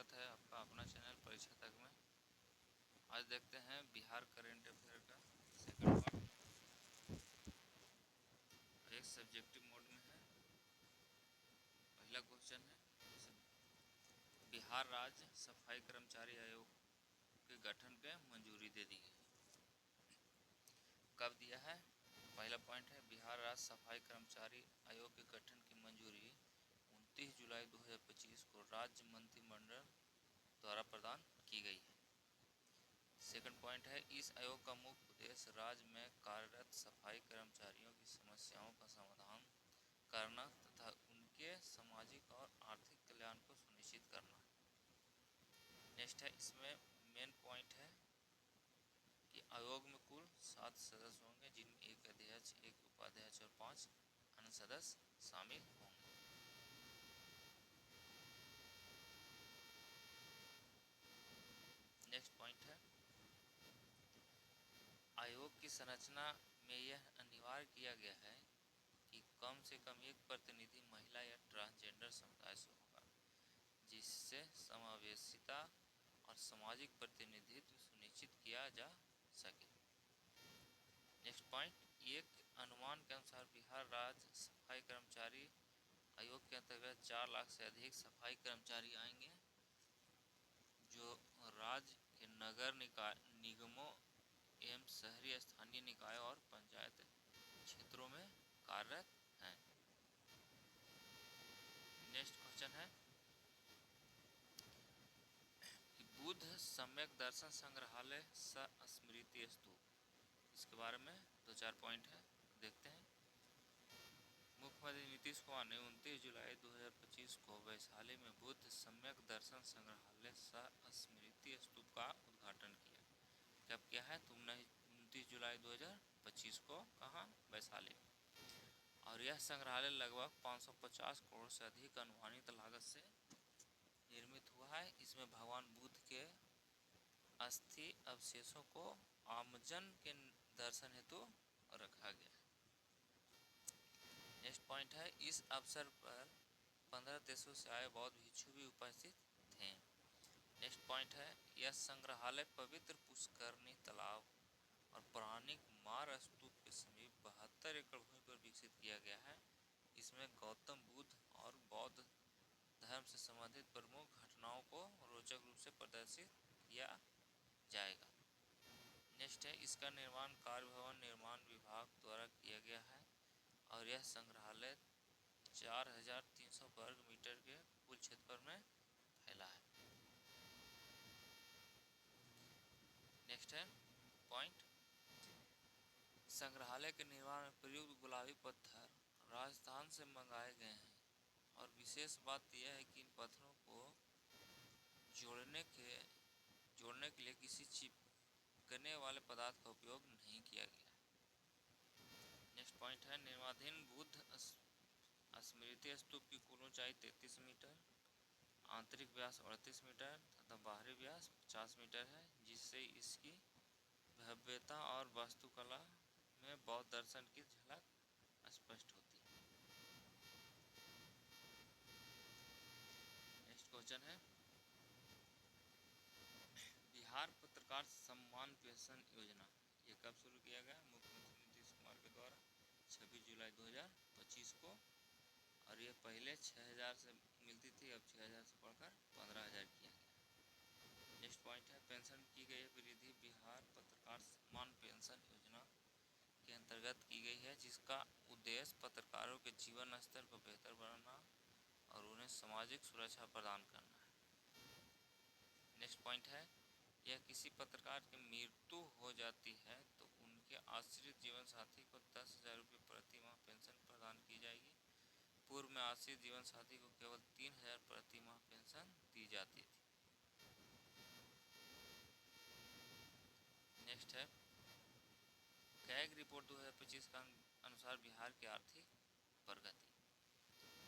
स्वागत है आपका अपना चैनल परीक्षा तक में। आज देखते हैं बिहार करंट अफेयर का सेकंड पार्ट। एक सब्जेक्टिव मोड में है। पहला क्वेश्चन है, बिहार राज्य सफाई कर्मचारी आयोग के गठन के मंजूरी दे दी गई। कब दिया है? पहला पॉइंट है, बिहार राज्य सफाई कर्मचारी आयोग के गठन की मंजूरी 29 जुलाई 2025 को राज्य मंत्रिमंडल द्वारा प्रदान की गई है। सेकंड पॉइंट है, इस आयोग का मुख्य उद्देश्य राज्य में कार्यरत सफाई कर्मचारियों की समस्याओं का समाधान करना तथा उनके सामाजिक और आर्थिक कल्याण को सुनिश्चित करना है। नेक्स्ट है, इसमें मेन पॉइंट है कि आयोग में कुल 7 सदस्य होंगे, जिनमें एक अध्यक्ष, एक उपाध्यक्ष और 5 अन्य सदस्य शामिल होंगे। नेक्स्ट पॉइंट है, आयोग की संरचना में यह अनिवार्य किया गया है कि कम से कम एक प्रतिनिधि महिला या ट्रांसजेंडर समुदाय से होगा, जिससे समावेशिता और सामाजिक प्रतिनिधित्व सुनिश्चित किया जा सके। नेक्स्ट पॉइंट, एक अनुमान के अनुसार बिहार राज्य सफाई कर्मचारी आयोग के अंतर्गत 4 लाख से अधिक सफाई कर्मचारी आएंगे, जो राज्य के नगर निगमों एवं शहरी स्थानीय निकाय और पंचायत क्षेत्रों में कार्यरत हैं। नेक्स्ट क्वेश्चन है कि बुद्ध सम्यक दर्शन संग्रहालय स्मृति स्तूप, इसके बारे में 2-4 पॉइंट है, देखते हैं। मुख्यमंत्री नीतीश कुमार ने 29 जुलाई 2025 को वैशाली में बुद्ध सम्यक दर्शन संग्रहालय स्मृति स्तूप का उद्घाटन किया। कब किया है? 29 जुलाई 2025 को। कहाँ? वैशाली। और यह संग्रहालय लगभग 550 करोड़ से अधिक अनुमानित लागत से निर्मित हुआ है। इसमें भगवान बुद्ध के अस्थि अवशेषों को आमजन के दर्शन हेतु रखा गया है। नेक्स्ट पॉइंट है, इस अवसर पर 15 देशों से आए बौद्ध भिक्षु भी उपस्थित थे। नेक्स्ट पॉइंट है, यह संग्रहालय पवित्र पुष्करणी तालाब और पौराणिक मार स्तूप के समीप 72 एकड़ भूमि पर विकसित किया गया है। इसमें गौतम बुद्ध और बौद्ध धर्म से संबंधित प्रमुख घटनाओं को रोचक रूप से प्रदर्शित किया जाएगा। नेक्स्ट है, इसका निर्माण कार्य भवन निर्माण विभाग द्वारा किया गया है और यह संग्रहालय 4300 वर्ग मीटर के कुल क्षेत्रफल में फैला है। नेक्स्ट है पॉइंट, संग्रहालय के निर्माण में प्रयुक्त गुलाबी पत्थर राजस्थान से मंगाए गए हैं और विशेष बात यह है कि इन पत्थरों को जोड़ने के लिए किसी चिपकने वाले पदार्थ का उपयोग नहीं किया गया। नेक्स्ट पॉइंट है, निर्माणाधीन बुद्ध स्मृति स्तूप की कुल ऊंचाई 33 मीटर, आंतरिक व्यास 38 मीटर तथा बाहरी व्यास 50 मीटर है, जिससे इसकी भव्यता और वास्तुकला में बौद्ध दर्शन की झलक स्पष्ट होती है। नेक्स्ट क्वेश्चन है, बिहार पत्रकार सम्मान पेंशन योजना ये कब शुरू किया गया? मुख्यमंत्री नीतीश कुमार के द्वारा 26 जुलाई 2025 को, और ये पहले 6000 से मिलती थी, अब 6000 से बढ़कर 15000 किया गया। नेक्स्ट पॉइंट है, पेंशन की गई वृद्धि बिहार पत्रकार सम्मान पेंशन योजना के अंतर्गत की गई है, जिसका उद्देश्य पत्रकारों के जीवन स्तर को बेहतर बनाना और उन्हें सामाजिक सुरक्षा प्रदान करना है। नेक्स्ट पॉइंट है, यह किसी पत्रकार की मृत्यु हो जाती है तो उनके आश्रित जीवन साथी को 10,000 रुपये प्रति माह पेंशन प्रदान की जाएगी। पूर्व में आश्रित जीवन साथी को केवल 3,000 प्रति माह पेंशन दी जाती थी। नेक्स्ट है, कैग रिपोर्ट 2025 का अनुसार बिहार की आर्थिक प्रगति।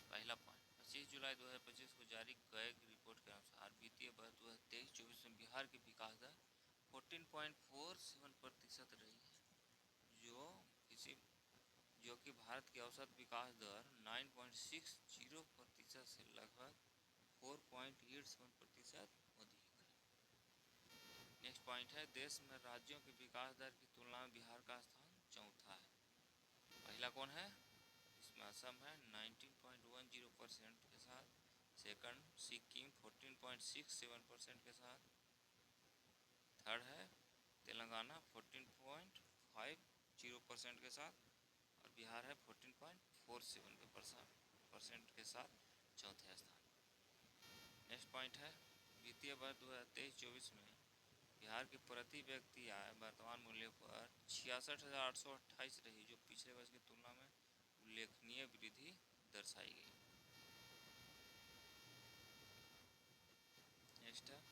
पहला पॉइंट, 25 जुलाई 2025 को जारी कैग रिपोर्ट के अनुसार वित्तीय वर्ष 2023-24 में बिहार की विकास दर 14.47% रही है, जो कि भारत की औसत विकास दर 9.60% से लगभग 4.87% अधिक। नेक्स्ट पॉइंट है, देश में राज्यों के विकास दर की तुलना में बिहार का स्थान चौथा है। पहला कौन है? इसमें असम है 19.10% के साथ। सेकंड सिक्किम 14.67% के साथ। थर्ड है तेलंगाना 14.50% के साथ। और बिहार है 14.47% के साथ चौथे स्थान। नेक्स्ट पॉइंट है, वित्तीय वर्ष 2023-24 में बिहार की प्रति व्यक्ति आय वर्तमान मूल्य पर 66,828 रही, जो पिछले वर्ष की तुलना में उल्लेखनीय वृद्धि दर्शाई गई। नेक्स्ट है,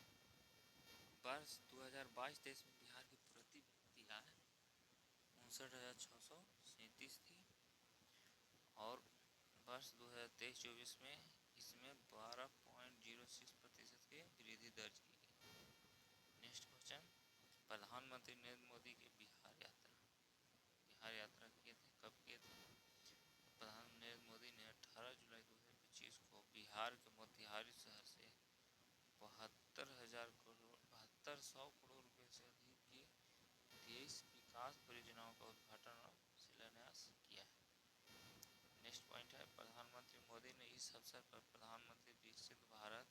वर्ष 2022-23 में बिहार की प्रति व्यक्ति आय 59,637 थी और वर्ष 2023-24 में इसमें 12.06% की वृद्धि दर्ज की गई। नेक्स्ट क्वेश्चन, प्रधानमंत्री नरेंद्र मोदी की बिहार यात्रा किए थे, कब किए थे? प्रधानमंत्री नरेंद्र मोदी ने 18 जुलाई 2025 को बिहार के मोतिहारी शहर से 72,100 करोड़ रुपए से अधिक की 23 विकास परियोजनाओं का उद्घाटन और शिलान्यास किया है। नेक्स्ट पॉइंट है, प्रधानमंत्री मोदी ने इस अवसर पर प्रधानमंत्री विकसित भारत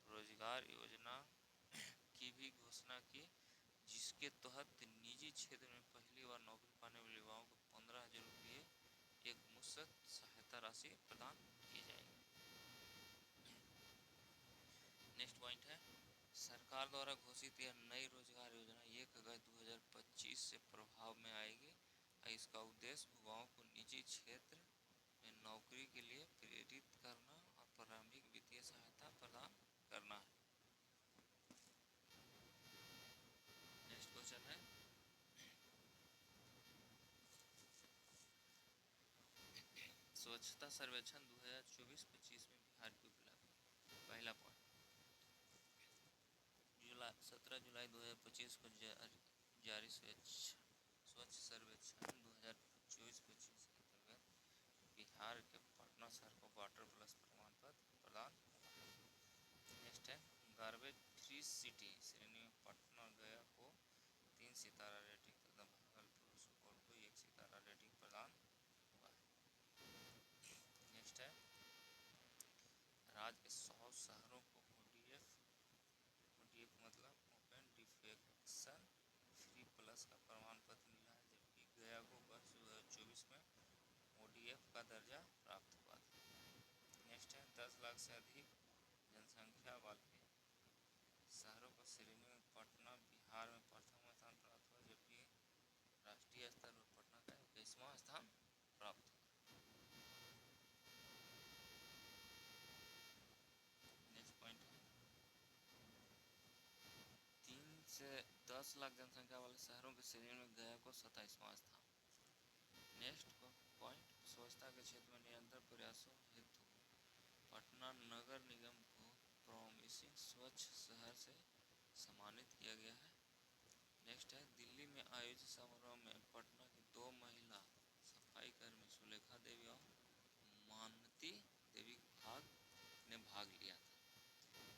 रोजगार योजना की भी घोषणा की, जिसके तहत निजी क्षेत्र में पहली बार नौकरी पाने वाले युवाओं को 15,000 रुपये एक मुश्त सहायता राशि प्रदान की जाएगी। नेक्स्ट पॉइंट है, सरकार द्वारा घोषित यह नई रोजगार योजना 1 अगस्त 2025 से प्रभाव में आएगी। इसका उद्देश्य युवाओं को निजी क्षेत्र में नौकरी के लिए प्रेरित करना और प्रारंभिक वित्तीय सहायता प्रदान करना है। नेक्स्ट क्वेश्चन है, स्वच्छता सर्वेक्षण 2024-25 में बिहार की उपलब्धि। पहला पॉइंट, 17 जुलाई 2025 को जारी स्वच्छ सर्वेक्षण 2024-25 के अंतर्गत बिहार के पटना शहर को वाटर प्लस प्रमाण पत्र प्रदान हुआ। नेक्स्ट है, गार्बेज फ्री सिटी श्रेणी में पटना गया को 3 सितारा रेटिंग तथा भागलपुर सुपौल को 1 सितारा रेटिंग प्रदान हुआ है। नेक्स्ट है, राज्य के 100 शहरों को ODF मतलब ओपन डिफेक्शन फ्री प्लस का प्रमाण पत्र मिला है, जबकि गया को वर्ष 2024 में ODF का दर्जा प्राप्त हुआ था। नेक्स्ट है, 10 लाख से अधिक जनसंख्या वाले शहरों की श्रेणी में पटना बिहार में प्रथम स्थान प्राप्त हुआ, जबकि राष्ट्रीय स्तर पर पटना का 21वां स्थान प्राप्त हुआ। नेक्स्ट पॉइंट है, 3 से 10 लाख जनसंख्या वाले शहरों की श्रेणी में गया को 27वां स्थान। नेक्स्ट पॉइंट, स्वच्छता के क्षेत्र में निरंतर प्रयासों हेतु पटना नगर निगम को प्रॉमिसिंग स्वच्छ शहर से सम्मानित किया गया है। नेक्स्ट है, दिल्ली में आयोजित समारोह में पटना की 2 महिला सफाई कर्मी सुलेखा देवी और मानती देवी ने भाग लिया था।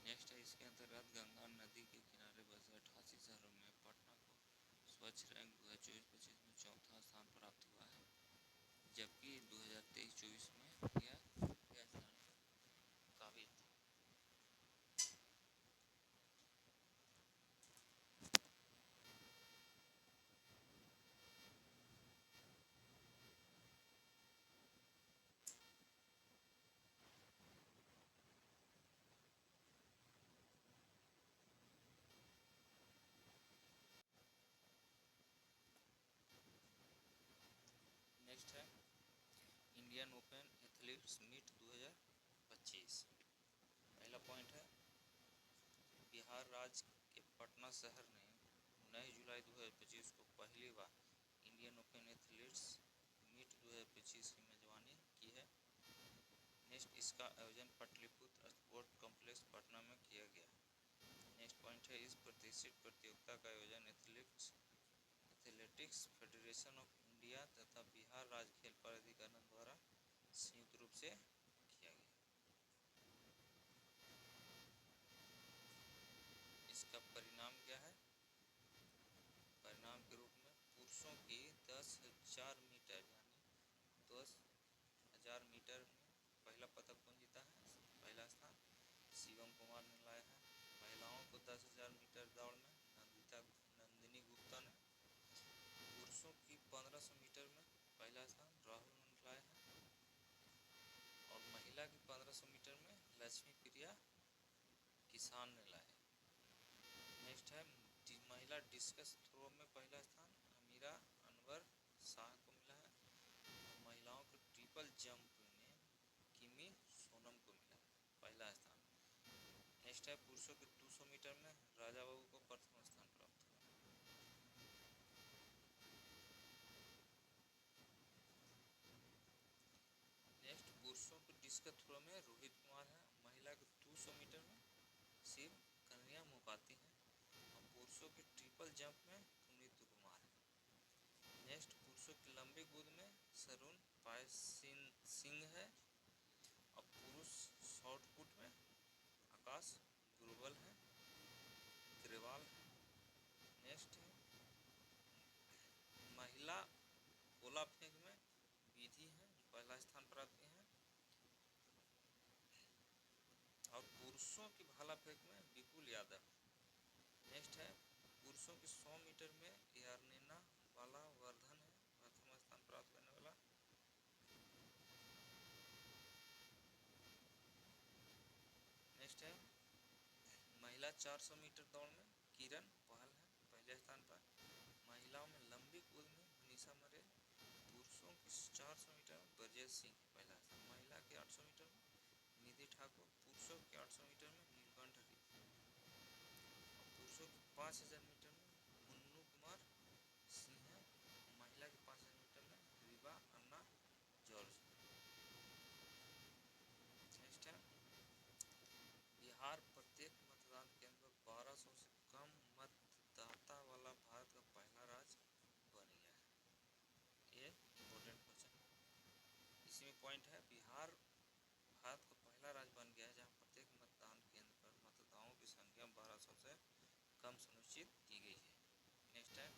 नेक्स्ट है, इसके अंतर्गत गंगा नदी के किनारे बसे 88 शहरों में पटना को स्वच्छ रैंक 2024-25 में चौथा स्थान प्राप्त हुआ है, जबकि 2023-24 में यह स्थान काबिज था। नेक्स्ट है, इंडियन ओपन एथलीट्स मीट 2025। पहला पॉइंट है, बिहार राज्य के पटना शहर ने 19 जुलाई 2025 को पहली बार इंडियन ओपन एथलीट्स मीट 2025 की मेजबानी की है। नेक्स्ट, इसका आयोजन पाटलिपुत्र स्पोर्ट कॉम्प्लेक्स पटना में किया गया। नेक्स्ट पॉइंट है, इस प्रतिष्ठित प्रतियोगिता का आयोजन एथलेटिक्स फेडरेशन ऑफ इंडिया तथा बिहार राज्य खेल प्राधिकरण द्वारा संयुक्त रूप से किया गया। 10,000 मीटर दौड़ में नंदिनी गुप्ता ने, पुरुषों की 1500 मीटर में पहला स्थान राहुल ने लाया है, और महिला की 1500 मीटर में लक्ष्मी प्रिया किसान ने लाया। नेक्स्ट है महिला डिस्कस थ्रो में पहला स्थान अमीरा अनवर शाह को मिला है, और महिलाओं के ट्रिपल जंप में किमी सोनम को मिला है पहला स्थान। नेक्स्ट है पुरुषों के 200 मीटर में राजा बाबू को प्रथम स्थान प्राप्त हुआ। नेक्स्ट पुरुषों के डिस्कस थ्रो में रोहित कुमार है, महिला के 200 मीटर में शिव कन्हैया मोपाती है, और पुरुषों के ट्रिपल जंप में पुनीत कुमार है। नेक्स्ट पुरुषों की लंबी कूद में सरुण पाय सिंह है, और पुरुष शॉर्ट पुट में आकाश ग्रेवाल है। नेक्स्ट है महिला गोला फेंक में विधि है, पहला स्थान प्राप्त किए हैं, और पुरुषों की भाला फेंक में विपुल यादव। नेक्स्ट है पुरुषों की 100 मीटर में यार्नेना वाला वर्धन है, प्रथम स्थान प्राप्त करने वाला। नेक्स्ट है महिला 400 मीटर दौड़ में किरण पहल है, पहले स्थान पर। महिलाओं में लंबी कूद में मनीषा मरे, पुरुषों की 400 मीटर में ब्रजेश सिंह पहला स्थान, महिला के 800 मीटर में निधि ठाकुर, पुरुषों के 800 मीटर में नीलकंठ री, पुरुषों के 5000 मीटर में मुन्नू कुमार सिंह है, महिला के 5000 मीटर में रिवा अन्ना जॉर्ज। नेक्स्ट है बिहार प्रत्येक मतदान केंद्र पर 1200 से कम मतदाता वाला भारत का पहला राज्य बन गया है। ये इम्पोर्टेंट क्वेश्चन है। इसी में पॉइंट है बिहार भारत का पहला राज्य बन गया है जहां प्रत्येक मतदान केंद्र पर मतदाताओं की संख्या 1200 से कम सुनिश्चित की गई है। नेक्स्ट है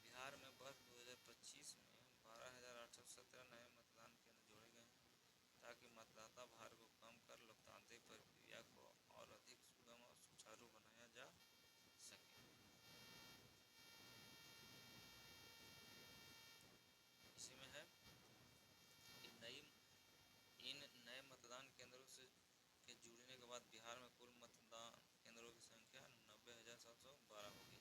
बिहार में वर्ष 2025 में 12,817 नए मतदान केंद्र जोड़े गए हैं ताकि मतदाता भार को कम कर लोकतांत्रिक प्रक्रिया को और अधिक सुगम और सुचारू बनाया जा सके। इसी में है इन नए मतदान केंद्रों से के जुड़ने के बाद बिहार में कुल मतदान केंद्रों की संख्या 90,712 हो गई।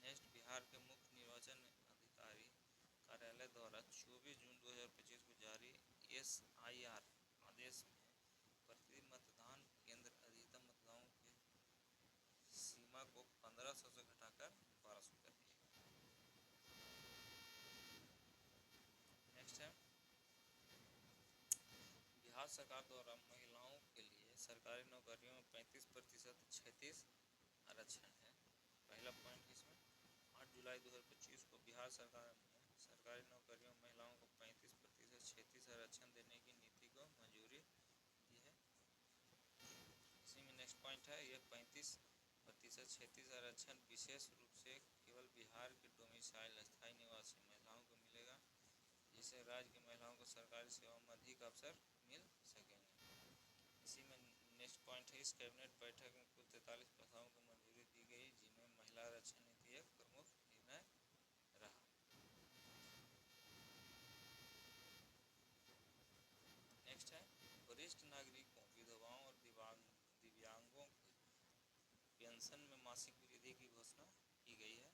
नेक्स्ट बिहार के मुख्य निर्वाचन अधिकारी कार्यालय द्वारा 24 जून 2025 को जारी SIR आदेश में प्रति मतदान केंद्र अधिकतम मतदाताओं की सीमा को 1500 से घटाकर 1200 कर दिया। नेक्स्ट है बिहार सरकार द्वारा महिलाओं के लिए सरकारी नौकरियों में 35% क्षैतिज आरक्षण है, पहला पॉइंट इसमें। 8 जुलाई 2025 को बिहार सरकार ने सरकारी नौकरियों में महिलाओं को 35% क्षैतिज आरक्षण देने की नीति को मंजूरी दी है। इसी में नेक्स्ट पॉइंट है ये 35% क्षैतिज आरक्षण विशेष रूप से केवल बिहार के डोमिसाइल स्थायी निवासी महिलाओं को मिलेगा, जिससे राज्य की महिलाओं को सरकारी सेवाओं में अधिक अवसर मिल सकेंगे। इसी में नेक्स्ट पॉइंट है इस कैबिनेट बैठक में कुल 43 प्रस्तावों को मंजूरी दी गई, जिनमें महिला आरक्षण नीति एक प्रमुख निर्णय रहा। नेक्स्ट है वरिष्ठ नागरिकों, विधवाओं और दिव्यांगों की पेंशन में मासिक वृद्धि की घोषणा की गई है।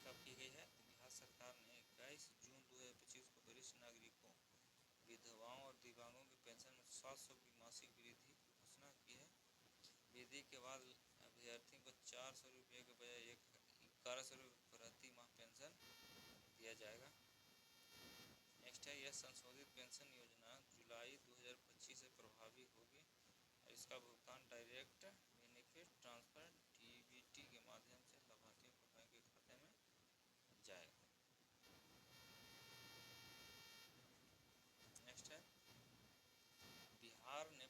कब की गई है? तो बिहार सरकार ने 21 जून 2025 को वरिष्ठ नागरिकों, विधवाओं और दिव्यांगों की पेंशन में 700 की मासिक वृद्धि की घोषणा की है। वृद्धि के बाद अभ्यर्थी को 400 रुपये के बजाय 1100 रुपये प्रति माह पेंशन दिया जाएगा। नेक्स्ट है यह संशोधित पेंशन योजना जुलाई 2025 से प्रभावी होगी और इसका भुगतान डायरेक्ट बेनिफिट ट्रांसफर DBT के माध्यम से लाभार्थियों को बैंक के खाते में जाएगा। नेक्स्ट है बिहार ने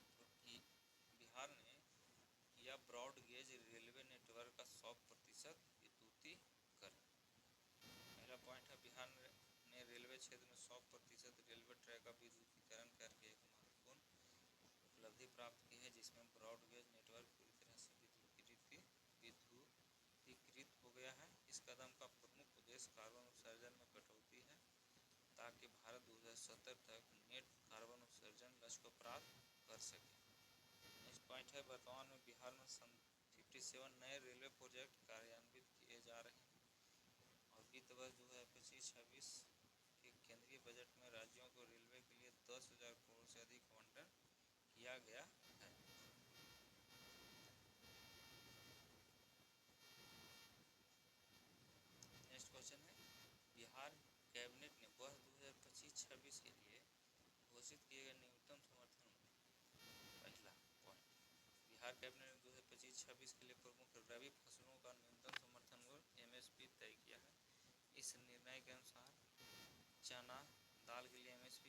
किया ब्रॉड गेज रेलवे नेटवर्क का 100% विद्युतीकरण। पहला पॉइंट है बिहार ने रेलवे क्षेत्र में 100% रेलवे ट्रैक का विद्युतीकरण करके एक महत्वपूर्ण उपलब्धि प्राप्त की है, जिसमें ब्रॉड गेज नेटवर्क पूरी तरह से इस कदम का प्रमुख उद्देश्य कार्बन उत्सर्जन में कटौती है ताकि भारत 2070 तक नेट कार्बन उत्सर्जन लक्ष्य को प्राप्त कर सके। नेक्स्ट पॉइंट है वर्तमान में बिहार में 57 नए रेलवे प्रोजेक्ट कार्यान्वित किए जा रहे हैं और वित्त वर्ष 2025-26 के केंद्रीय बजट में राज्यों को रेलवे के लिए 10,000 करोड़ से अधिक आवंटन किया गया है। नेक्स्ट क्वेश्चन है बिहार कैबिनेट ने वर्ष 2025-26 के लिए घोषित किए गए न्यूनतम समर्थन मूल्य। पहला पॉइंट, बिहार कैबिनेट ने 2025-26 के लिए प्रमुख रबी फसलों का न्यूनतम समर्थन मूल्य MSP तय किया है। इस निर्णय के अनुसार चना दाल के लिए MSP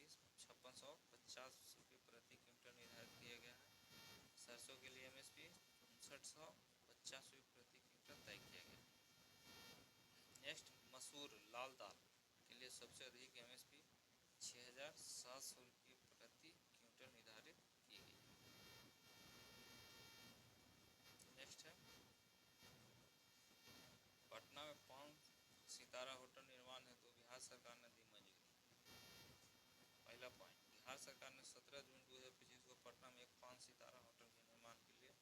5650 रुपये प्रति क्विंटल निर्धारित किया गया है। सरसों के लिए MSP 5950 रुपये प्रति क्विंटल तय किया गया है। नेक्स्ट, मसूर लाल दाल के लिए सबसे अधिक MSP 6700 रुपये प्रति क्विंटल निर्धारित की गई। नेक्स्ट है पटना में 5 सितारा होटल निर्माण हेतु बिहार सरकार ने दी मंजूरी। पहला पॉइंट, बिहार सरकार ने 17 जून 2025 को पटना में एक 5 सितारा होटल के निर्माण के लिए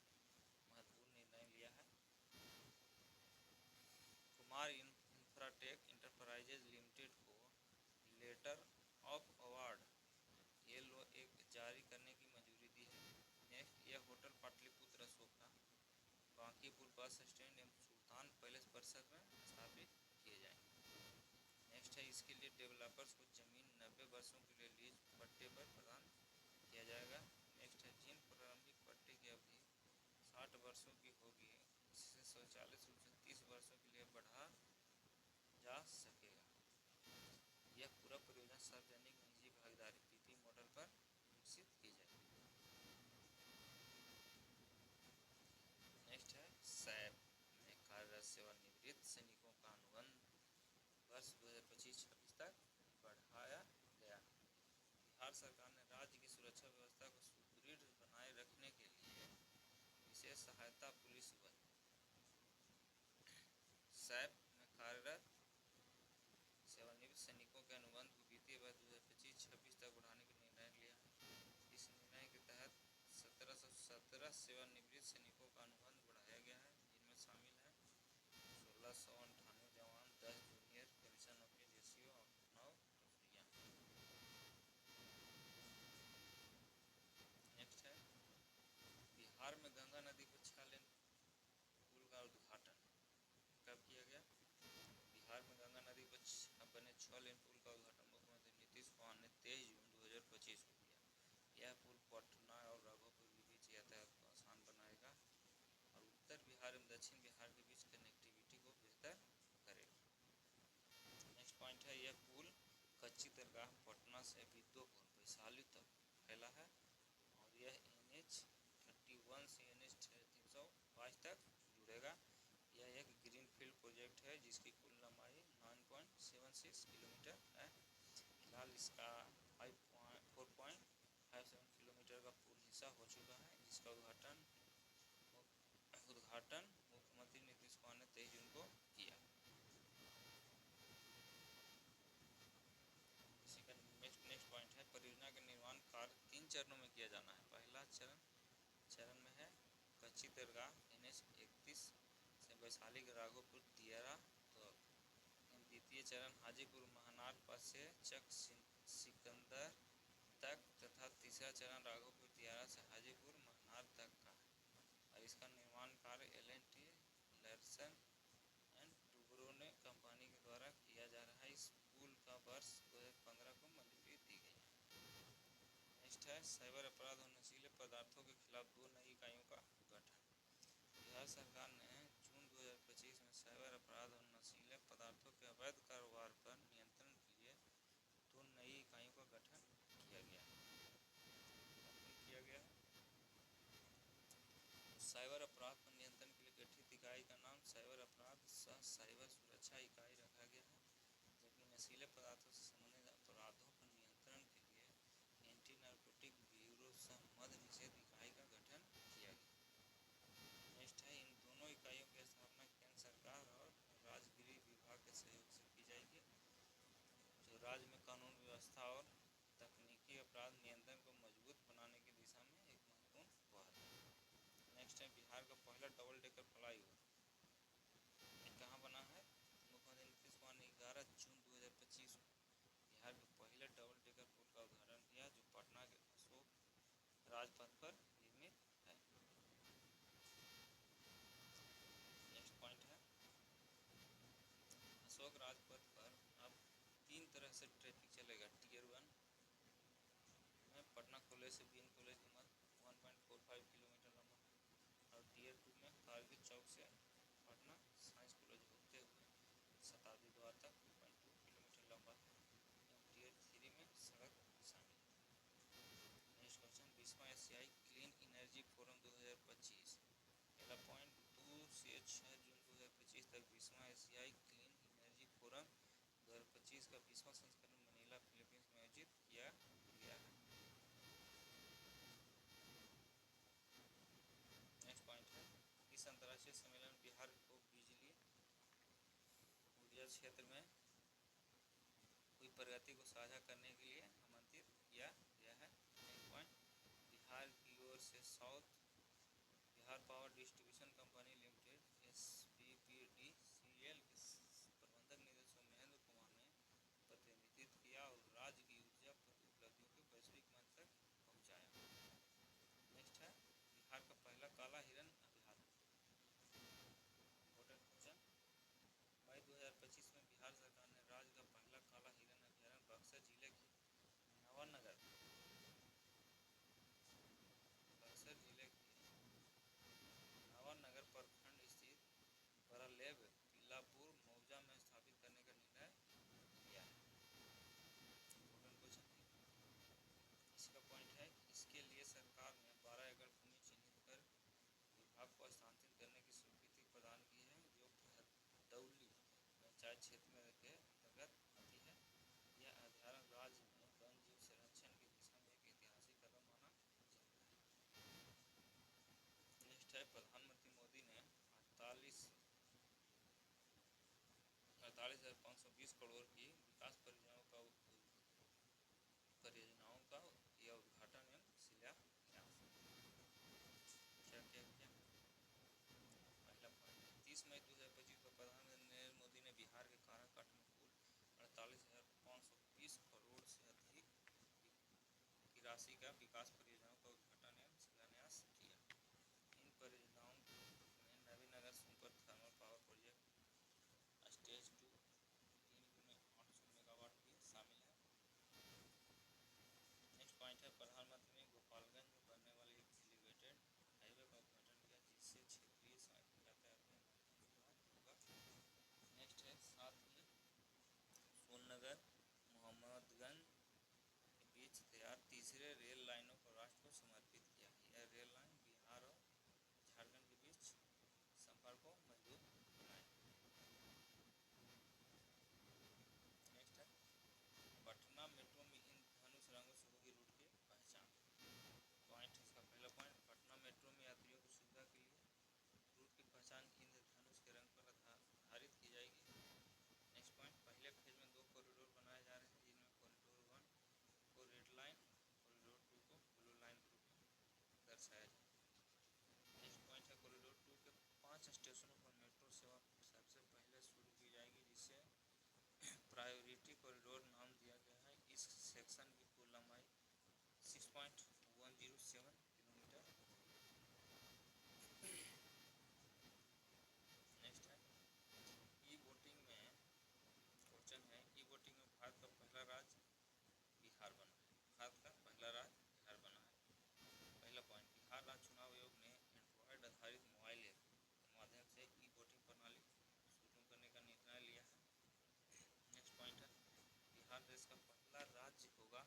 महत्वपूर्ण निर्णय लिया है। कुमार इंफ्राटेक इंटरप्राइजेज लिमिटेड को लेटर ऑफ अवार्ड LOA जारी करने की मंजूरी दी है। नेक्स्ट, यह hotel Pataliputra Ashoka, Bankipur bus stand एवं सुल्तान पैलेस परिसर में स्थापित किए जाएंगे। नेक्स्ट है इसके लिए डेवलपर्स को जमीन 90 वर्षों के लिए लीज पट्टे पर प्रदान किया जाएगा। नेक्स्ट है जिन प्रारंभिक पट्टे की अवधि 60 वर्षों की होगी इससे स्वचालित रूप से 30 वर्षों के लिए बढ़ा जा सकेगा। यह पूरा परियोजना सार्वजनिक निजी भागीदारी PP मॉडल पर विकसित की जाएगी। नेक्स्ट है सैप में कार्यरत सेवानिवृत्त सैनिकों का अनुबंध वर्ष 2025-26 तक बढ़ाया गया। बिहार सरकार ने राज्य की सुरक्षा व्यवस्था को सुदृढ़ बनाए रखने के लिए विशेष सहायता पुलिस बल सैप में कार्यरत सेवानिवृत्त सैनिकों के अनुबंध को वित्तीय वर्ष 2025-26 तक बढ़ाने का निर्णय लिया है। इस निर्णय के तहत 1717 सेवानिवृत्त सैनिकों का अनुबंध बढ़ाया गया है, जिनमें शामिल हैं 1698 जवान, 10 जूनियर कमीशन ऑफिसर और 9 टुकड़ियाँ। नेक्स्ट है बिहार में गंगा नदी पर 6 लेन पुल का उद्घाटन कब किया गया। बिहार में गंगा नदी पर बने 6 लेन पुल का उद्घाटन मुख्यमंत्री नीतीश कुमार ने 23 जून 2025 को किया। यह पुल पटना और राघोपुर के बीच यातायात को आसान बनाएगा और उत्तर बिहार एवं दक्षिण बिहार के बीच कनेक्टिविटी को बेहतर करेगा। नेक्स्ट पॉइंट है यह पुल कच्ची दरगाह पटना से विद्योपुर वैशाली तक फैला है और यह NH31 से NH322 तक जुड़ेगा। यह एक ग्रीनफील्ड प्रोजेक्ट है जिसकी कुल लंबाई 9.76 किलोमीटर है। फिलहाल इसका 4.57 किलोमीटर का पूर्ण हिस्सा हो चुका है, जिसका उद्घाटन मुख्यमंत्री नीतीश कुमार ने 23 जून को किया। इसी का नेक्स्ट पॉइंट है परियोजना का निर्माण कार्य 3 चरणों में किया जाना है। पहला चरण में है कच्ची दरगाह NH31 से वैशाली के राघोपुर दियारा तक। द्वितीय चरण हाजीपुर महनार पथ से चक सिकंदर तक तथा तीसरा चरण राघोपुर दियारा से हाजीपुर महनार तक का है और इसका निर्माण कार्य L&T Larsen and Toubro company के द्वारा किया जा रहा है। इस पुल का वर्ष 2015 को मंजूरी दी गई है। नेक्स्ट है साइबर अपराध और नशीले पदार्थों के खिलाफ 2 नई इकाइयों का गठन। बिहार सरकार ने जून 2025 में साइबर अपराध और नशीले पदार्थों के अवैध कारोबार पर नियंत्रण के लिए 2 नई इकाइयों का गठन किया गया है। साइबर अपराध पर नियंत्रण के लिए गठित इकाई का नाम साइबर अपराध सह साइबर सुरक्षा इकाई रखा गया है, जबकि नशीले पदार्थों से संबंधित अपराधों पर नियंत्रण के लिए एंटी नारकोटिक ब्यूरो सह मद्य निषेध इकाई का गठन किया गया। नेक्स्ट है इन दोनों इकाइयों की स्थापना केंद्र सरकार और राजगिरी डेकर फ्लाईओवर कहाँ बना है? मुख्यमंत्री नीतीश कुमार ने 11 जून 2025 को बिहार के पहले डबल डेकर पुल का उद्घाटन किया जो पटना के अशोक राजपथ पर निर्मित है। नेक्स्ट पॉइंट है अशोक राजपथ पर अब 3 तरह से ट्रैफिक चलेगा। टियर 1 में पटना कॉलेज से बीएन कॉलेज के मध्य 1.45 किलोमीटर लंबा और टियर 2 में कारगिल चौक से पटना साइंस कॉलेज होते हुए शताब्दी द्वार तक 2.2 किलोमीटर लंबा है। टियर 3 में सड़क शामिल है। नेक्स्ट क्वेश्चन बीसवां एशियाई क्लीन एनर्जी फोरम 2025 पहला पॉइंट 2 से 6 जून 2025 तक 20वां एशियाई क्लीन एनर्जी फोरम 2025 का 20वां संस्करण मनीला फिलीपींस में आयोजित किया गया है। नेक्स्ट पॉइंट है इस अंतर्राष्ट्रीय सम्मेलन बिहार को बिजली ऊर्जा क्षेत्र में हुई प्रगति को साझा करने के लिए आमंत्रित किया गया है। नेक्स्ट पॉइंट बिहार की ओर से south Bihar power distribution company limited SBPDCL के प्रबंधक निदेशक महेंद्र कुमार ने प्रतिनिधित्व किया और राज्य की ऊर्जा उपलब्धियों को वैश्विक मंच तक पहुंचाया। नेक्स्ट है बिहार का पहला काला हिरन अभयारण्य। इम्पोर्टेंट क्वेश्चन मई 2025 में बिहार सरकार ने राज्य का पहला काला हिरन अभयारण्य बक्सर जिले के नवानगर प्रखंड स्थित बरालेब तिल्लापुर मौजा में स्थापित करने का निर्णय लिया है। इम्पोर्टेंट क्वेश्चन इसका पॉइंट है इसके लिए सरकार ने 12 एकड़ भूमि चिन्हित कर विभाग को हस्तांतरित करने की स्वीकृति प्रदान की है जो कि हदौली पंचायत क्षेत्र में के अंतर्गत आती है। यह अभयारण्य राज्य में वन जीव संरक्षण की दिशा में एक ऐतिहासिक कदम माना जाता है। नेक्स्ट है प्रधानमंत्री मोदी ने 48,520 करोड़ की विकास परियोजनाओं का यह उद्घाटन एवं शिलान्यास क्या क्या किया। पहला पॉइंट 30 मई 2025 को प्रधानमंत्री नरेंद्र मोदी ने बिहार के काराकाट में कुल 48,520 करोड़ से अधिक की राशि का विकास परियोजनाओं का उद्घाटन एवं शिलान्यास किया। इन परियोजनाओं में Navinagar super thermal power project stage 2 3 में 800 मेगावाट भी शामिल है। नेक्स्ट पॉइंट है प्रधानमंत्री ने गोपालगंज में बनने वाले एक एलिवेटेड हाईवे का उद्घाटन किया जिससे क्षेत्रीय सड़क यातायात में सुधार होगा। नेक्स्ट है साथ ही सोननगर मोहम्मदगंज के बीच तैयार तीसरे रेल लाइनों को राष्ट्र को समर्पित किया। यह रेल लाइन बिहार और झारखंड के बीच संपर्क को मजबूत बनाएगी। नेक्स्ट है पटना मेट्रो में इंद्रधनुष रंगों से होगी रूट की पहचान। पॉइंट इसका पहला पॉइंट पटना मेट्रो में यात्रियों की सुविधा के लिए रूट की पहचान इंद्रधनुष के रंग पर आधारित की जाएगी। नेक्स्ट पॉइंट पहले फेज में 2 कॉरिडोर बनाए जा रहे हैं जिनमें कॉरिडोर 1 को रेड लाइन कॉरिडोर 2 को ब्लू लाइन के रूप में दर्शाया जाए। नेक्स्ट पॉइंट है कॉरिडोर 2 के 5 स्टेशनों पर मेट्रो सेवा सबसे पहले शुरू की जाएगी जिसे प्रायोरिटी कॉरिडोर नाम दिया गया है। इस सेक्शन की कुल लंबाई 6.107 किलोमीटर। नेक्स्ट है ई वोटिंग में क्वेश्चन है ई वोटिंग में भारत का पहला राज्य बिहार बना है। भारत का पहला राज्य बिहार बना है। पहला पॉइंट बिहार राज्य चुनाव आयोग ने एंड्रॉयड आधारित मोबाइल ऐप के माध्यम से ई वोटिंग प्रणाली शुरू करने का निर्णय लिया है। नेक्स्ट पॉइंट है बिहार देश का पहला राज्य होगा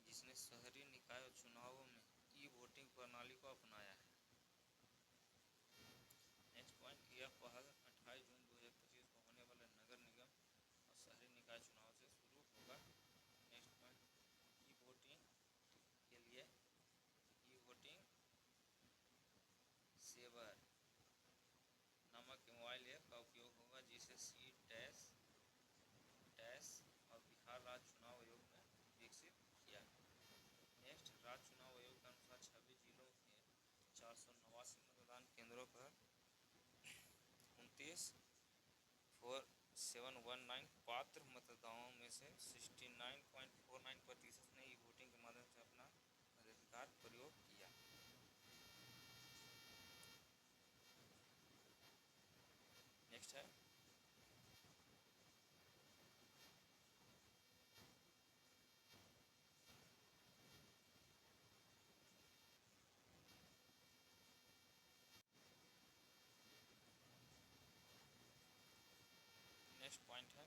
जिसने शहरी निकाय चुनावों में ई वोटिंग प्रणाली को अपनाया है। नेक्स्ट पॉइंट यह पहल 28 जून 2025 को होने वाले नगर निगम और शहरी निकाय चुनाव से शुरू होगा। नेक्स्ट पॉइंट ई वोटिंग के लिए ई वोटिंग सेवर नामक मोबाइल ऐप का उपयोग होगा जिसे C-डैश और बिहार राज्य चुनाव आयोग ने विकसित किया है। नेक्स्ट राज्य चुनाव आयोग के अनुसार 26 जिलों के 489 मतदान केंद्रों पर 3719 पात्र मतदाताओं में से 69.49% ने ई वोटिंग के माध्यम से अपना मताधिकार प्रयोग किया। नेक्स्ट है नेक्स्ट पॉइंट है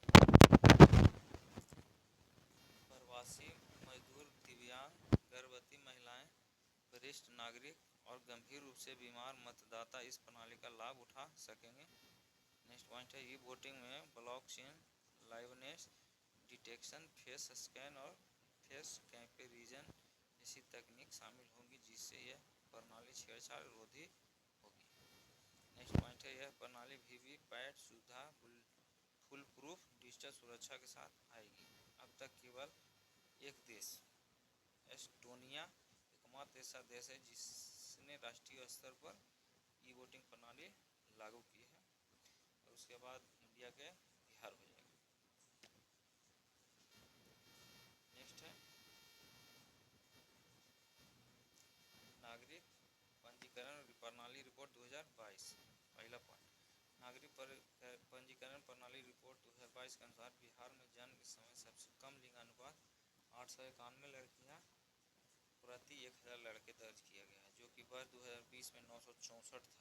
प्रवासी मजदूर, दिव्यांग, गर्भवती महिलाएं, वरिष्ठ नागरिक और गंभीर रूप से बीमार मतदाता इस प्रणाली का लाभ उठा सकेंगे। नेक्स्ट पॉइंट है ई वोटिंग में blockchain, liveness detection, face scan और फेस कंपैरिजन जैसी तकनीक शामिल होंगी, जिससे यह प्रणाली छेड़छाड़ रोधी होगी। नेक्स्ट पॉइंट है यह प्रणाली वीवीपैट सुविधा फुल प्रूफ डिजिटल सुरक्षा के साथ आएगी। अब तक केवल एक देश एस्टोनिया एकमात्र ऐसा देश है जिसने राष्ट्रीय स्तर पर ई वोटिंग प्रणाली लागू की है, और उसके बाद इंडिया के बिहार हो जाएगा। नेक्स्ट है नागरिक पंजीकरण प्रणाली रिपोर्ट 2022। पहला पॉइंट नागरिक पंजीकरण प्रणाली रिपोर्ट 2022 के अनुसार बिहार में जन्म के समय सबसे कम लिंगानुपात 891 लड़कियां प्रति 1000 लड़के दर्ज किया गया है, जो कि वर्ष 2020 में 964 था।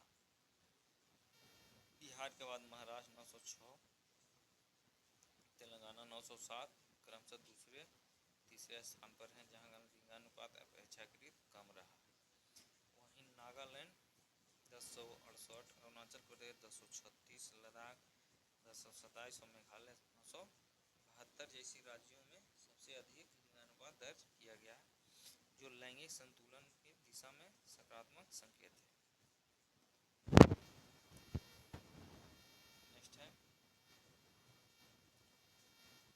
बिहार के बाद महाराष्ट्र 906, तेलंगाना 907 क्रमशः दूसरे तीसरे स्थान पर हैं, जहां लिंगानुपात अपेक्षाकृत कम रहा। वहीं नागालैंड 1068, अरुणाचल प्रदेश 1036, लद्दाख 1027 और मेघालय 972 जैसी राज्यों में सबसे अधिक लिंगानुपात दर्ज किया गया है, जो लैंगिक संतुलन की दिशा में सकारात्मक संकेत है। नेक्स्ट है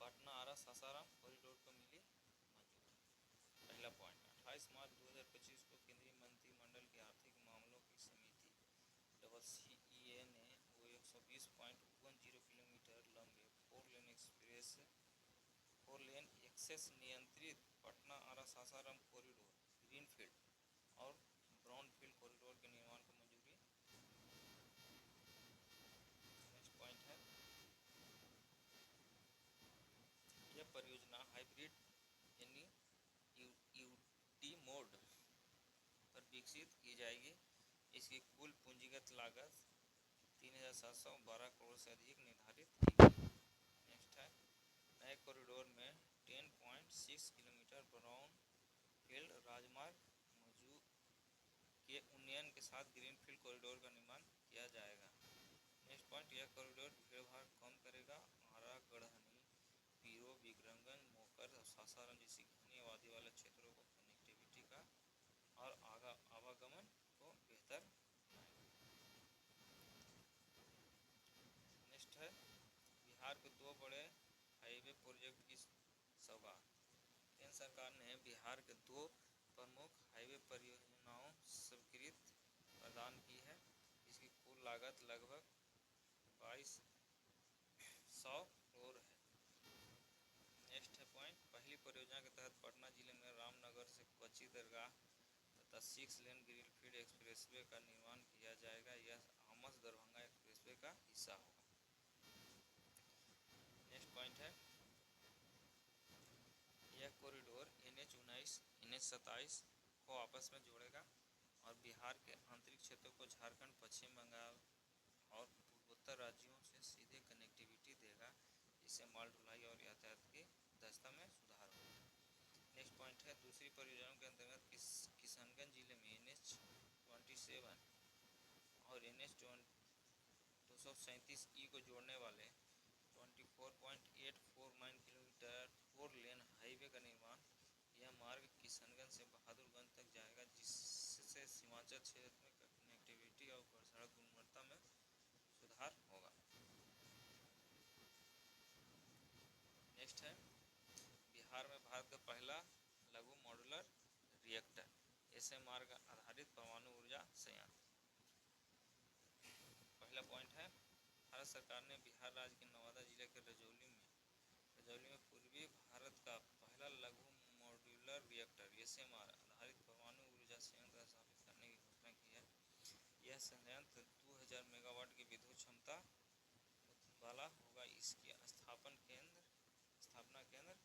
पटना आरा सासाराम कॉरिडोर को मिली मंजूरी। पहला पॉइंट 28 मार्च 2025 को केंद्रीय मंत्रिमंडल की आर्थिक मामलों की समिति CCEA ने वो 120.10 किलोमीटर लंबे 4 लेन एक्सेस नियंत्रित पटना आरा सासाराम कॉरिडोर ग्रीनफील्ड और ब्राउनफील्ड कॉरिडोर के निर्माण को मंजूरी। नेक्स्ट पॉइंट है यह परियोजना हाइब्रिड यानी यूटी मोड पर विकसित की जाएगी। इसकी कुल पूंजीगत लागत 3712 करोड़ से अधिक निर्धारित की गई। नेक्स्ट है नए कॉरिडोर में 10.6 किलोमीटर ब्राउन फील्ड राजमार्ग मौजूद के उन्नयन के साथ ग्रीनफील्ड कॉरिडोर का निर्माण किया जाएगा। नेक्स्ट पॉइंट यह कॉरिडोर भीड़ भाड़ कम करेगा। आरा, गढ़हनी, पीरो, विक्रमगंज, मोकर और सासाराम जैसी घनी आबादी वाले क्षेत्रों को कनेक्टिविटी का और आवागमन को बेहतर बनाएगा। नेक्स्ट है बिहार के दो बड़े हाईवे प्रोजेक्ट की सौगात। केंद्र सरकार ने बिहार के दो प्रमुख हाईवे परियोजनाओं स्वीकृत प्रदान की है। इसकी कुल लागत लगभग 2200 करोड़ है। नेक्स्ट है पॉइंट पहली परियोजना के तहत पटना जिले में रामनगर से कोच्चि दरगाह तथा 6 लेन ग्रीनफील्ड एक्सप्रेसवे का निर्माण किया जाएगा। यह आमस दरभंगा एक्सप्रेसवे का हिस्सा होगा। नेक्स्ट पॉइंट है यह कॉरिडोर NH19 NH27 को आपस में जोड़ेगा और बिहार के आंतरिक क्षेत्रों को झारखंड, पश्चिम बंगाल और पूर्वोत्तर राज्यों से सीधे कनेक्टिविटी देगा, जिससे माल ढुलाई और यातायात की दक्षता में सुधार होगा। नेक्स्ट पॉइंट है दूसरी परियोजनाओं के अंतर्गत किशनगंज जिले में NH27 और NH237E को जोड़ने वाले 24.849 किलोमीटर 4 लेन हाईवे का निर्माण। यह मार्ग किशनगंज से बहादुरगंज तक जाएगा, जिससे सीमांचल क्षेत्र में कनेक्टिविटी और सड़क गुणवत्ता में सुधार होगा। नेक्स्ट है बिहार में भारत का पहला लघु मॉड्यूलर रिएक्टर ऐसे मार्ग आधारित परमाणु ऊर्जा संयंत्र। पहला पॉइंट है भारत सरकार ने बिहार राज्य के नवादा जिले के रजौली में पूर्वी भारत का पहला लघु मॉड्यूलर रिएक्टर SMR आधारित परमाणु ऊर्जा संयंत्र स्थापित करने की घोषणा की है। यह संयंत्र 2000 मेगावाट की विद्युत क्षमता वाला होगा। इसकी स्थापना केंद्र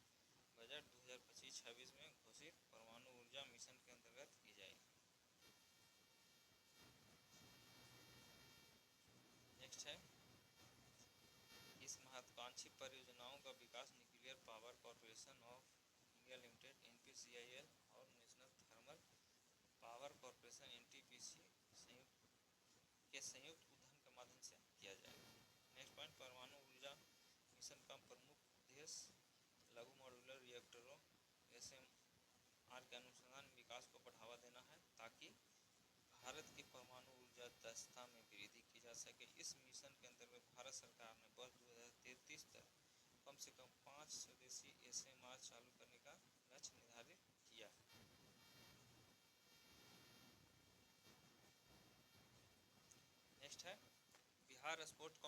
बजट 2025-26 में घोषित परमाणु ऊर्जा मिशन के अंतर्गत की जाएगी। नेक्स्ट है, इस महत्वाकांक्षी परियोजनाओं का विकास nuclear power corporation of India limited NPCIL और national thermal power corporation NTPC के संयुक्त उद्यम के माध्यम से किया जाएगा। नेक्स्ट पॉइंट, परमाणु ऊर्जा मिशन का प्रमुख उद्देश्य लघु मॉड्यूलर रिएक्टरों SMR के अनुसंधान विकास को बढ़ावा देना है ताकि भारत की परमाणु ऊर्जा दक्षता में वृद्धि की जा सके। इस मिशन के अंतर्गत भारत सरकार ने वर्ष 2033 तक कम से कम 5 स्वदेशी SMR चालू करने का लक्ष्य निर्धारित किया है। नेक्स्ट है, बिहार स्पोर्ट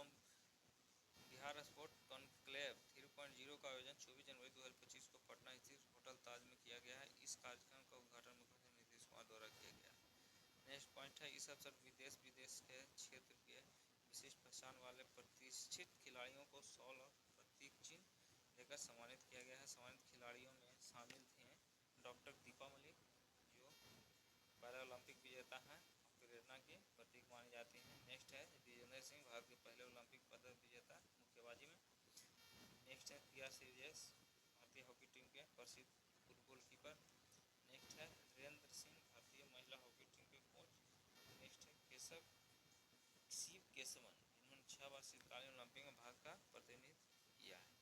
कॉन्क्लेव 3.0 का आयोजन 24 जनवरी 2025 को पटना स्थित होटल ताज में किया गया है। इस कार्यक्रम का उद्घाटन मुख्यमंत्री नीतीश कुमार द्वारा किया गया है। नेक्स्ट पॉइंट है, इस अवसर विदेश के क्षेत्र के विशिष्ट पहचान वाले प्रतिष्ठित खिलाड़ियों को शॉल और प्रतीक चिन्ह देकर सम्मानित किया गया है। सम्मानित खिलाड़ियों में शामिल थे डॉक्टर दीपा मलिक जो पैरालंपिक विजेता हैं, प्रेरणा के प्रतीक मानी जाती हैं। नेक्स्ट है, विजेंद्र सिंह भारत के पहले ओलंपिक पदक विजेता मुक्केबाजी में। नेक्स्ट है, प्रिया श्रीजेश भारतीय हॉकी टीम के प्रसिद्ध गोलकीपर। नेक्स्ट है, वीरेंद्र सिंह भारतीय महिला हॉकी टीम के कोच। नेक्स्ट है, शिव केशवन जिन्होंने 6 बार शीतकालीन ओलंपिक में भारत का प्रतिनिधित्व किया है।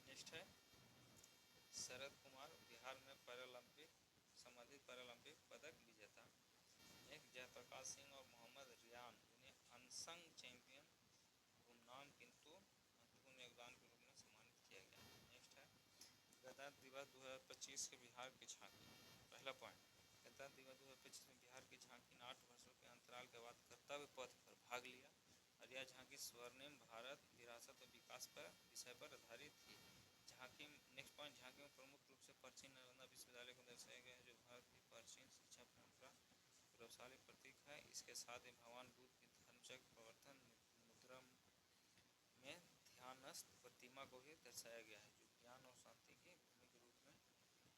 नेक्स्ट है, शरद कुमार बिहार में संबंधित पैरालंपिक पदक विजेता। नेक्स्ट, जयप्रकाश सिंह और मोहम्मद रियान जिन्हें अनसंग चैंपियन गुमनाम किंतु महत्वपूर्ण योगदान के रूप में सम्मानित किया गया। नेक्स्ट है, गणतंत्र दिवस 2025 के बिहार की झांकी। पहला पॉइंट, गणतंत्र दिवस 2025 में बिहार की झांकी ने 8 वर्षों के अंतराल के बाद कर्तव्य पथ पर भाग लिया और यह झांकी स्वर्णिम भारत विरासत और विकास पर विषय पर आधारित थी। झांकी नेक्स्ट पॉइंट, झांकी में प्रमुख रूप से प्राचीन नालंदा विश्वविद्यालय को दर्शाया गया है जो भारत की प्राचीन शिक्षा परंपरा गौरवशाली प्रतीक है। इसके साथ ही भगवान बुद्ध की धर्मचक्र प्रवर्तन मुद्रा में ध्यानस्थ प्रतिमा को भी दर्शाया गया है जो ज्ञान और शांति की भूमि के रूप में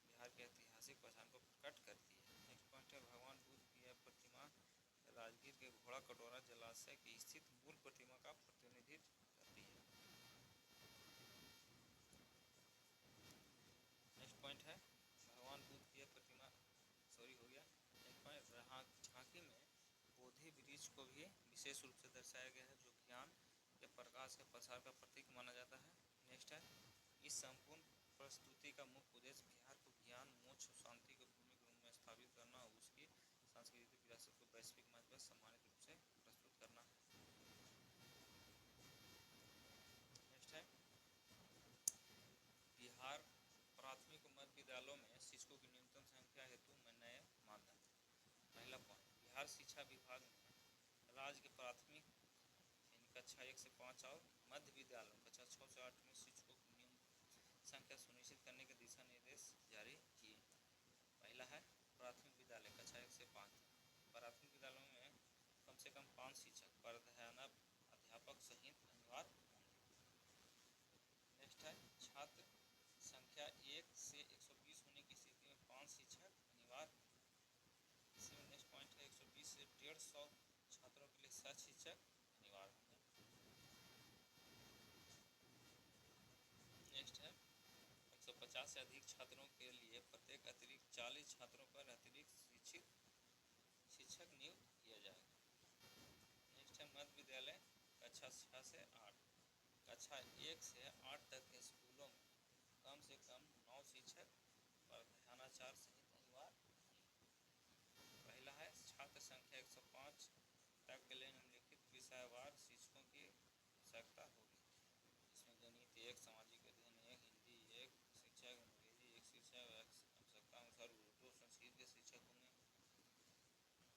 बिहार की ऐतिहासिक पहचान को प्रकट करती है। नेक्स्ट पॉइंट है, भगवान बुद्ध की यह प्रतिमा राजगीर के घोड़ा कटोरा जलाशय की स्थित मूल प्रतिमा का प्रतिनिधित्व करती है। नेक्स्ट पॉइंट है, भगवान बुद्ध की यह प्रतिमा हो गया। नेक्स्ट पॉइंट, झांकी में बोधि वृक्ष को भी विशेष रूप से दर्शाया गया है जो ज्ञान के प्रकाश के प्रसार का प्रतीक माना जाता है। नेक्स्ट है, इस संपूर्ण प्रस्तुति का मुख्य उद्देश्य बिहार को ज्ञान, मोक्ष और शांति के भूमि के रूप में स्थापित करना और उसकी सांस्कृतिक विरासत को वैश्विक मंच पर सम्मानित रूप से प्रस्तुत करना है। नेक्स्ट है, बिहार प्राथमिक और मध्य विद्यालयों में शिक्षकों की न्यूनतम संख्या हेतु नए मानदंड। पहला पॉइंट, बिहार शिक्षा विभाग ने राज्य के प्राथमिक कक्षा 1 से 5 और मध्य विद्यालयों कक्षा 6 से 8 में शिक्षकों की न्यूनतम संख्या सुनिश्चित करने के दिशा निर्देश जारी किए। पहला है, प्राथमिक विद्यालय कक्षा 1 से 5 प्राथमिक विद्यालयों में कम से कम 5 शिक्षक अध्यापक सहित अनिवार्य होंगे। नेक्स्ट है, छात्र संख्या 1 से 120 होने की स्थिति में 5 शिक्षक अनिवार्य। इसमें नेक्स्ट पॉइंट है, 120 से 150 छात्रों के लिए 7 शिक्षक अनिवार्य होंगे। नेक्स्ट है, 150 से अधिक छात्रों के लिए प्रत्येक अतिरिक्त 40 छात्रों पर अतिरिक्त शिक्षक नियुक्त किया जाएगा। नेक्स्ट है, मध्य विद्यालय कक्षा 6 से 8 कक्षा 1 से 8 तक के स्कूलों में कम से कम 9 शिक्षक प्रधानाचार्य सहित अनिवार्य। पहला है, छात्र संख्या 105 तक के लिए निम्नलिखित विषयवार शिक्षकों की आवश्यकता होगी। इसमें गणित 1, सामाजिक अध्ययन 1, हिंदी 1 शिक्षक, अंग्रेजी 1 शिक्षक, आवश्यकता अनुसार उर्दू संस्कृत के शिक्षक होंगे।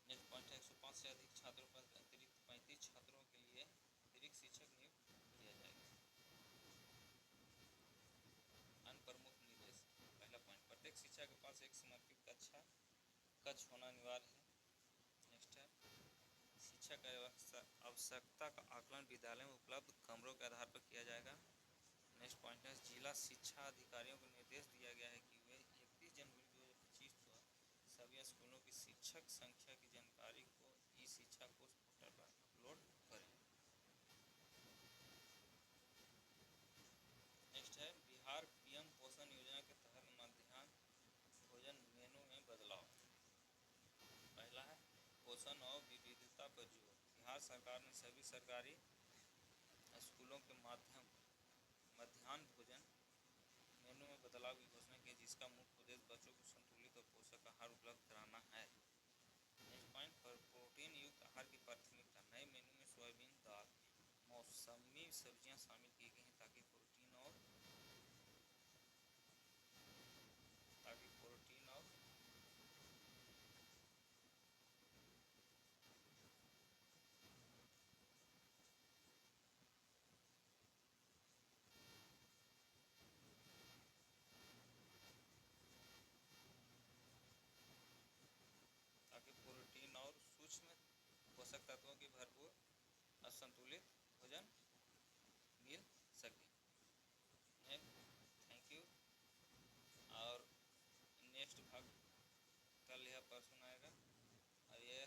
नेक्स्ट पॉइंट 5 से अधिक छात्रों पर अतिरिक्त 35 छात्रों के लिए अतिरिक्त शिक्षक नियुक्त किया जाएगा। अन्य प्रमुख निर्देश। पहला पॉइंट, प्रत्येक शिक्षा के पास एक समर्पित कक्ष होना अनिवार्य है। नेक्स्ट है, शिक्षक आवश्यकता का आकलन विद्यालय में उपलब्ध कमरों के आधार पर किया जाएगा। नेक्स्ट पॉइंट है, जिला शिक्षा अधिकारियों को निर्देश दिया गया है कि वे 31 जनवरी 2025 को सभी स्कूलों की शिक्षक संख्या की जानकारी को ई शिक्षा कोष पोर्टल पर अपलोड करें। नेक्स्ट है, बिहार पीएम पोषण योजना के तहत मध्याह्न भोजन मेनू में बदलाव। पहला है, पोषण और विविधता पर जोर। बिहार सरकार ने सभी सरकारी स्कूलों के मध्याह्न भोजन मेनू में बदलाव की घोषणा की, जिसका मुख्य उद्देश्य बच्चों को संतुलित और पोषक आहार उपलब्ध कराना है। नेक्स्ट पॉइंट, पर प्रोटीन युक्त आहार की प्राथमिकता। नए मेनू में सोयाबीन, दाल, मौसमी सब्जियां शामिल की गई हैं ताकि प्रोटीन और सूक्ष्म पोषक तत्वों की भरपूर और संतुलित भोजन मिल सके। Thank you. और नेक्स्ट भाग कल या परसों आएगा और ये